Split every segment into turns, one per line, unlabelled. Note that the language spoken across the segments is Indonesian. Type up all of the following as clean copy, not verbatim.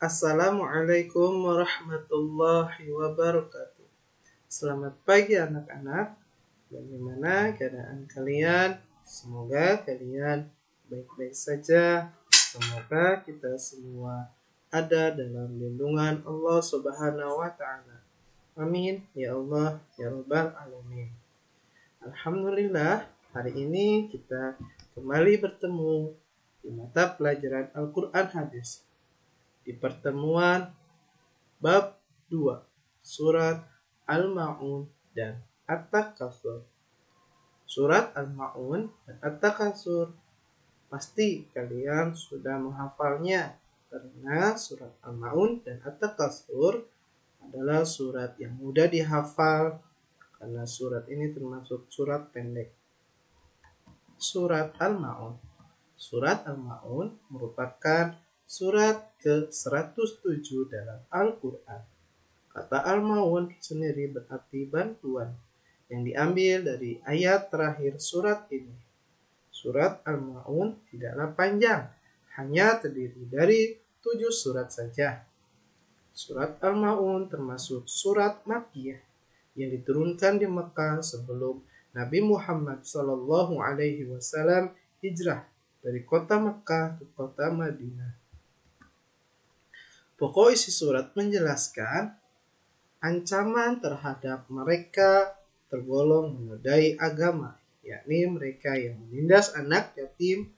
Assalamualaikum warahmatullahi wabarakatuh. Selamat pagi anak-anak. Bagaimana keadaan kalian? Semoga kalian baik-baik saja. Semoga kita semua ada dalam lindungan Allah Subhanahu wa taala. Amin ya Allah ya rabbal alamin. Alhamdulillah, hari ini kita kembali bertemu di mata pelajaran Al-Qur'an Hadis. Di pertemuan bab 2 surat Al-Ma'un dan At-Takatsur. Surat Al-Ma'un dan At-Takatsur pasti kalian sudah menghafalnya, karena surat Al-Ma'un dan At-Takatsur adalah surat yang mudah dihafal, karena surat ini termasuk surat pendek. Surat Al-Ma'un. Surat Al-Ma'un merupakan surat ke-107 dalam Al-Quran. Kata Al-Ma'un sendiri berarti bantuan, yang diambil dari ayat terakhir surat ini. Surat Al-Ma'un tidaklah panjang, hanya terdiri dari 7 surat saja. Surat Al-Ma'un termasuk surat Makkiyah yang diturunkan di Mekah sebelum Nabi Muhammad SAW hijrah dari kota Mekah ke kota Madinah. Pokok isi surat menjelaskan ancaman terhadap mereka tergolong menodai agama, yakni mereka yang menindas anak yatim,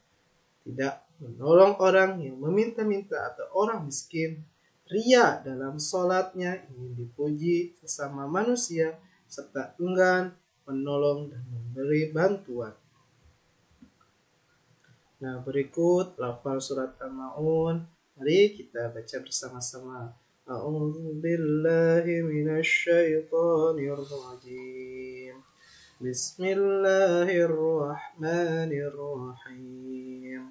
tidak menolong orang yang meminta-minta atau orang miskin, ria dalam sholatnya, ingin dipuji sesama manusia, serta enggan menolong dan memberi bantuan. Nah, berikut lafal surat Al-Ma'un. Mari kita baca bersama-sama. A'udzu billahi minasy syaithanir rajim. Bismillahirrahmanirrahim.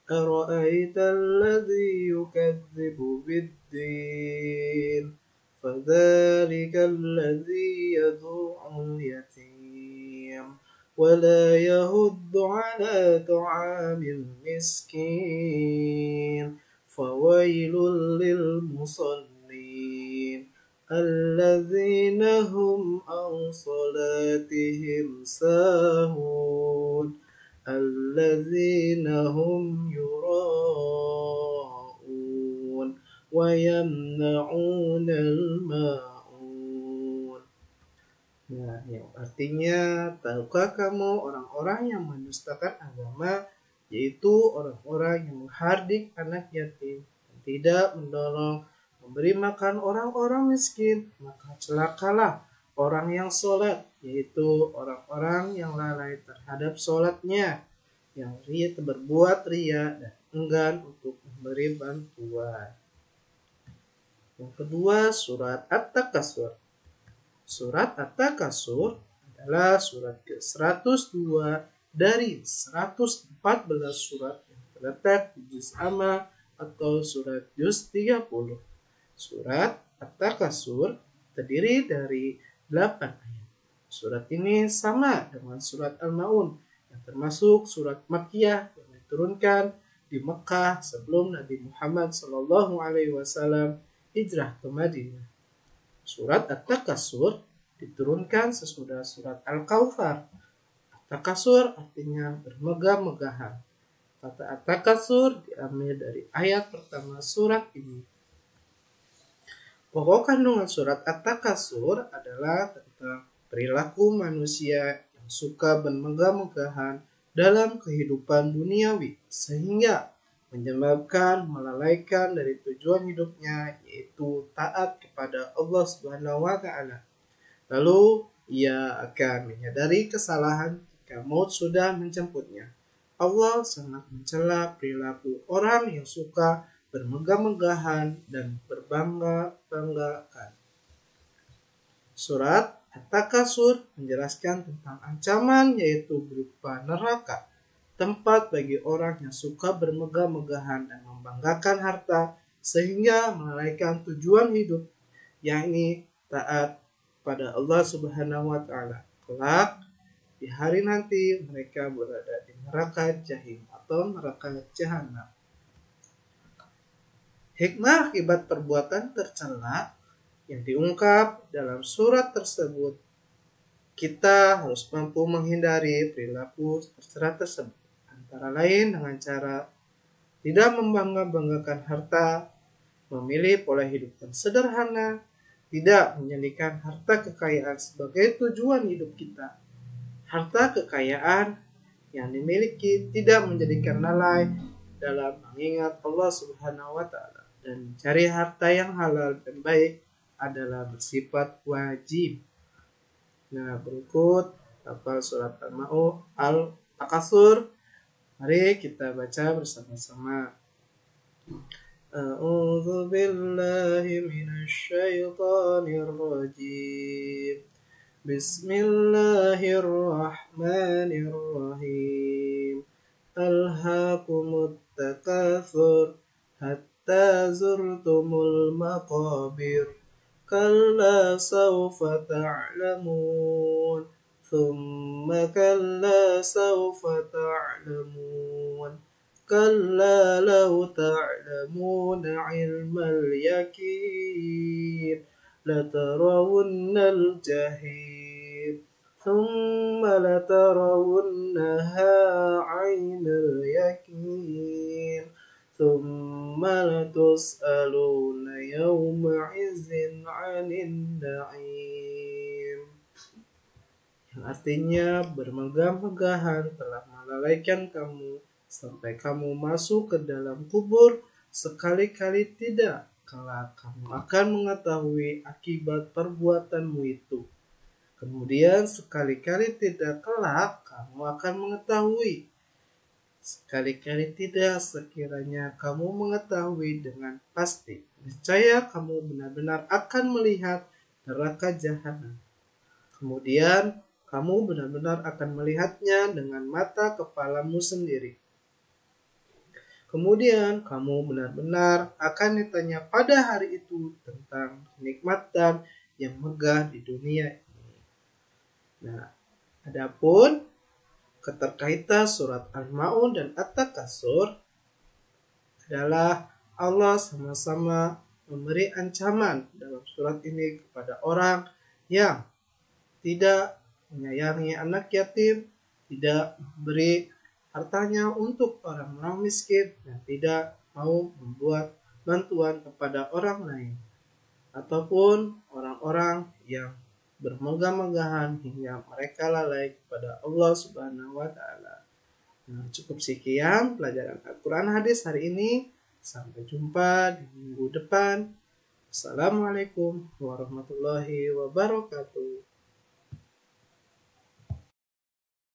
Ara'aital ladzi yukadzibu bid-din? Fadzalikal ladzi yad'ul yatim ولا يهد على طعام المسكين فويل للمصلين الذين هم عن صلاتهم ساهون الذين هم يراءون ويمنعون الماءون. Nah, yang artinya, tahukah kamu orang-orang yang mendustakan agama, yaitu orang-orang yang menghardik anak yatim dan tidak menolong memberi makan orang-orang miskin? Maka celakalah orang yang sholat, yaitu orang-orang yang lalai terhadap sholatnya, yang berbuat ria dan enggan untuk memberi bantuan. Yang kedua, surat At-Takatsur. Surat At-Takatsur adalah surat ke-102 dari 114 surat yang terletak di juz amma atau surat juz 30. Surat At-Takatsur terdiri dari 8 ayat. Surat ini sama dengan surat Al-Ma'un yang termasuk surat Makkiyah yang diturunkan di Mekah sebelum Nabi Muhammad SAW hijrah ke Madinah. Surat At-Takatsur diturunkan sesudah surat Al-Kautsar. At-Takatsur artinya bermegah-megahan. Kata At-Takatsur diambil dari ayat pertama surat ini. Pokok kandungan surat At-Takatsur adalah tentang perilaku manusia yang suka bermegah-megahan dalam kehidupan duniawi, sehingga menyebabkan melalaikan dari tujuan hidupnya, yaitu taat kepada Allah Subhanahu wa taala. Lalu ia akan menyadari kesalahan jika maut sudah menjemputnya. Allah sangat mencela perilaku orang yang suka bermegah-megahan dan berbangga-banggakan. Surat At-Takatsur menjelaskan tentang ancaman, yaitu berupa neraka, tempat bagi orang yang suka bermegah-megahan dan membanggakan harta sehingga melalaikan tujuan hidup, yakni taat pada Allah Subhanahu wa taala. Kelak di hari nanti mereka berada di neraka Jahim atau neraka Jahanam. Hikmah akibat perbuatan tercela yang diungkap dalam surat tersebut, kita harus mampu menghindari perilaku tercela tersebut. Antara lain dengan cara tidak membangga-banggakan harta, memilih pola hidup yang sederhana, tidak menjadikan harta kekayaan sebagai tujuan hidup kita. Harta kekayaan yang dimiliki tidak menjadikan lalai dalam mengingat Allah Subhanahu wa taala, dan mencari harta yang halal dan baik adalah bersifat wajib. Nah, berikut hafal surat Al-Takasur. Mari kita baca bersama-sama. A'udzu billahi minasy syaithanir rajim. Bismillahirrahmanirrahim. Alhaakumut takatsur hatta zurtumul maqabir. Kalla sawfa ta'lamun. Thumma kalla sawfa ta'lamun. Kalla law ta'lamuna 'ilmal yaqin latarawunnal jahim. Thumma latarawunnaha 'ainal yaqin. Thumma latus'aluna yawma 'izzin 'anin na'im. Yang artinya bermegah-megahan telah melalaikan kamu sampai kamu masuk ke dalam kubur, sekali-kali tidak, kelak kamu akan mengetahui akibat perbuatanmu itu. Kemudian sekali-kali tidak, kelak kamu akan mengetahui. Sekali-kali tidak, sekiranya kamu mengetahui dengan pasti, niscaya kamu benar-benar akan melihat neraka jahanam. Kemudian kamu benar-benar akan melihatnya dengan mata kepalamu sendiri. Kemudian kamu benar-benar akan ditanya pada hari itu tentang kenikmatan yang megah di dunia ini. Nah, adapun keterkaitan surat Al-Ma'un dan At-Takasur adalah Allah sama-sama memberi ancaman dalam surat ini kepada orang yang tidak menyayangi anak yatim, tidak memberi hartanya untuk orang-orang miskin, dan tidak mau membuat bantuan kepada orang lain, ataupun orang-orang yang bermegah-megahan hingga mereka lalai kepada Allah Subhanahu wa taala. Nah, cukup sekian pelajaran Al-Quran hadis hari ini. Sampai jumpa di minggu depan. Assalamualaikum warahmatullahi wabarakatuh.